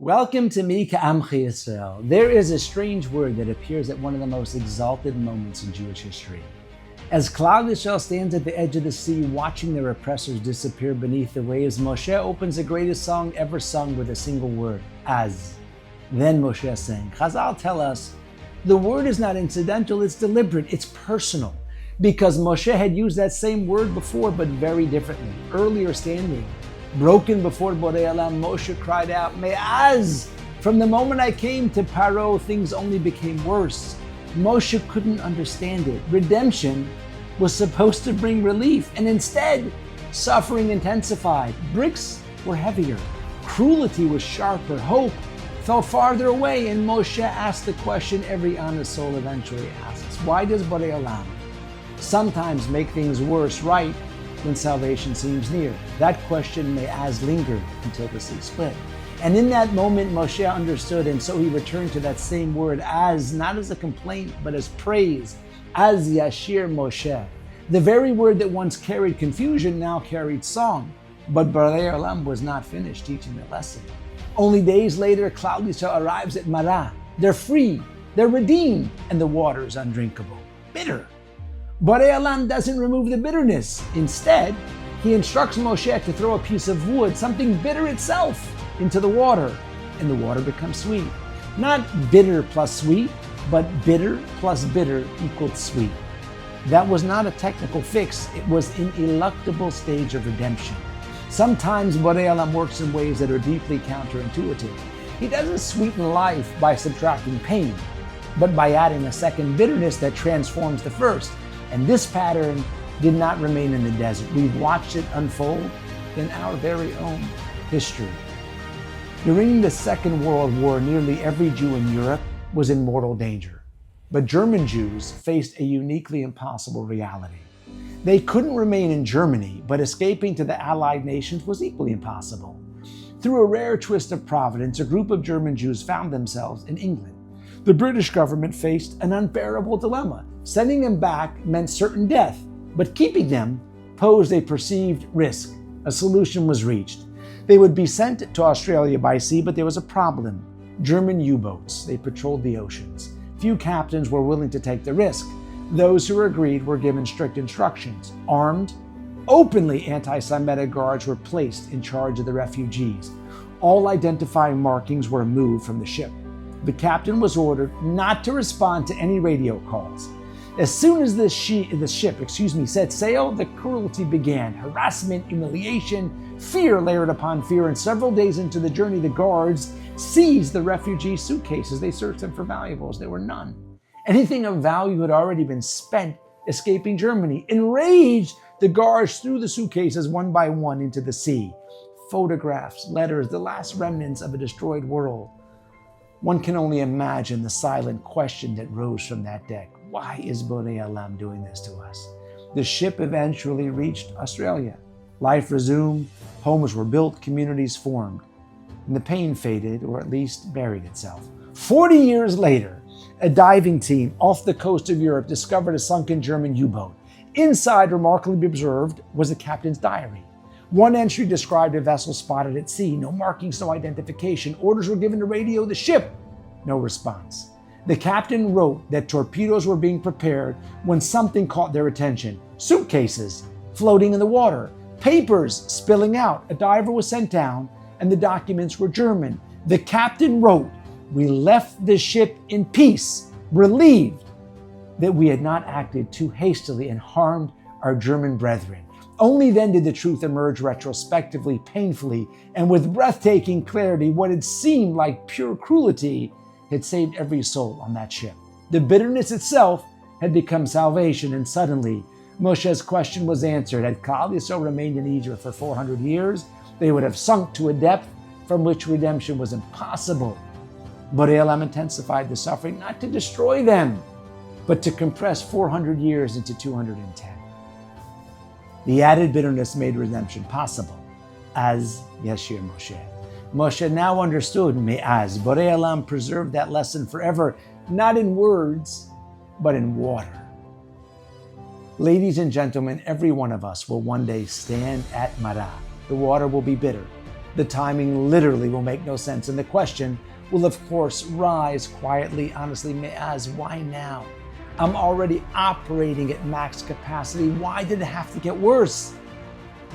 Welcome to Mi Ka'amchi Yisrael. There is a strange word that appears at one of the most exalted moments in Jewish history. As Klal Yisrael stands at the edge of the sea watching their oppressors disappear beneath the waves, Moshe opens the greatest song ever sung with a single word, Az. Then Moshe sang. Chazal tell us, the word is not incidental, it's deliberate, it's personal. Because Moshe had used that same word before, but very differently. Earlier standing, broken before Borei Olam, Moshe cried out, Me'az! From the moment I came to Paro, things only became worse. Moshe couldn't understand it. Redemption was supposed to bring relief, and instead, suffering intensified. Bricks were heavier. Cruelty was sharper. Hope fell farther away, and Moshe asked the question every honest soul eventually asks. Why does Borei Olam sometimes make things worse right when salvation seems near? That question may as linger until the sea split. And in that moment, Moshe understood, and so he returned to that same word, as, not as a complaint, but as praise, as Yashir Moshe. The very word that once carried confusion now carried song. But Borei Olam was not finished teaching the lesson. Only days later, Klal Yisrael arrives at Marah. They're free, they're redeemed, and the water is undrinkable, bitter. Borei Olam doesn't remove the bitterness. Instead, he instructs Moshe to throw a piece of wood, something bitter itself, into the water, and the water becomes sweet. Not bitter plus sweet, but bitter plus bitter equaled sweet. That was not a technical fix, it was an ineluctable stage of redemption. Sometimes Borei Olam works in ways that are deeply counterintuitive. He doesn't sweeten life by subtracting pain, but by adding a second bitterness that transforms the first. And this pattern did not remain in the desert. We've watched it unfold in our very own history. During the Second World War, nearly every Jew in Europe was in mortal danger. But German Jews faced a uniquely impossible reality. They couldn't remain in Germany, but escaping to the Allied nations was equally impossible. Through a rare twist of providence, a group of German Jews found themselves in England. The British government faced an unbearable dilemma. Sending them back meant certain death, but keeping them posed a perceived risk. A solution was reached. They would be sent to Australia by sea, but there was a problem. German U-boats, they patrolled the oceans. Few captains were willing to take the risk. Those who agreed were given strict instructions. Armed, openly anti-Semitic guards were placed in charge of the refugees. All identifying markings were removed from the ship. The captain was ordered not to respond to any radio calls. As soon as the ship set sail, the cruelty began. Harassment, humiliation, fear layered upon fear, and several days into the journey, the guards seized the refugee suitcases. They searched them for valuables. There were none. Anything of value had already been spent escaping Germany. Enraged, the guards threw the suitcases one by one into the sea. Photographs, letters, the last remnants of a destroyed world. One can only imagine the silent question that rose from that deck. Why is Borei Olam doing this to us? The ship eventually reached Australia. Life resumed, homes were built, communities formed. And the pain faded, or at least buried itself. 40 years later, a diving team off the coast of Europe discovered a sunken German U-boat. Inside, remarkably observed, was the captain's diary. One entry described a vessel spotted at sea. No markings, no identification. Orders were given to radio the ship. No response. The captain wrote that torpedoes were being prepared when something caught their attention. Suitcases floating in the water. Papers spilling out. A diver was sent down, and the documents were German. The captain wrote, "We left the ship in peace, relieved that we had not acted too hastily and harmed our German brethren." Only then did the truth emerge retrospectively, painfully, and with breathtaking clarity. What had seemed like pure cruelty had saved every soul on that ship. The bitterness itself had become salvation, and suddenly Moshe's question was answered. Had Klal Yisrael remained in Egypt for 400 years, they would have sunk to a depth from which redemption was impossible. Borei Olam intensified the suffering not to destroy them, but to compress 400 years into 210. The added bitterness made redemption possible, as Yashir Moshe. Moshe now understood Me'az. Borei Olam preserved that lesson forever, not in words, but in water. Ladies and gentlemen, every one of us will one day stand at Marah. The water will be bitter, The timing literally will make no sense, and the question will of course rise quietly, honestly, Me'az, why now? I'm already operating at max capacity. Why did it have to get worse?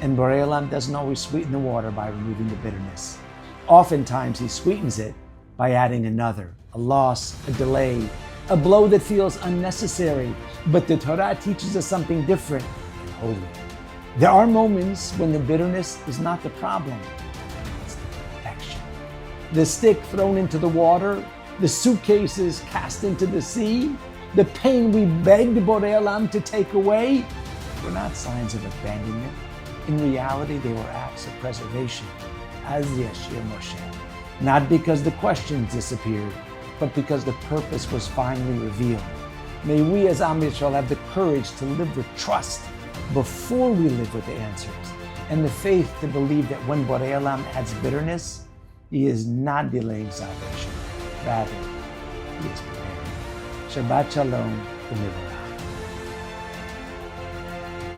And Borei Olam doesn't always sweeten the water by removing the bitterness. Oftentimes he sweetens it by adding another, a loss, a delay, a blow that feels unnecessary. But the Torah teaches us something different and holy. There are moments when the bitterness is not the problem, it's the protection. The stick thrown into the water, the suitcases cast into the sea, the pain we begged Borei Olam to take away were not signs of abandonment. In reality, they were acts of preservation, as Yashir Moshe. Not because the questions disappeared, but because the purpose was finally revealed. May we as Am Yisrael have the courage to live with trust before we live with the answers, and the faith to believe that when Borei Olam adds bitterness, he is not delaying salvation. Rather, he is preparing. Shabbat Shalom, deliver.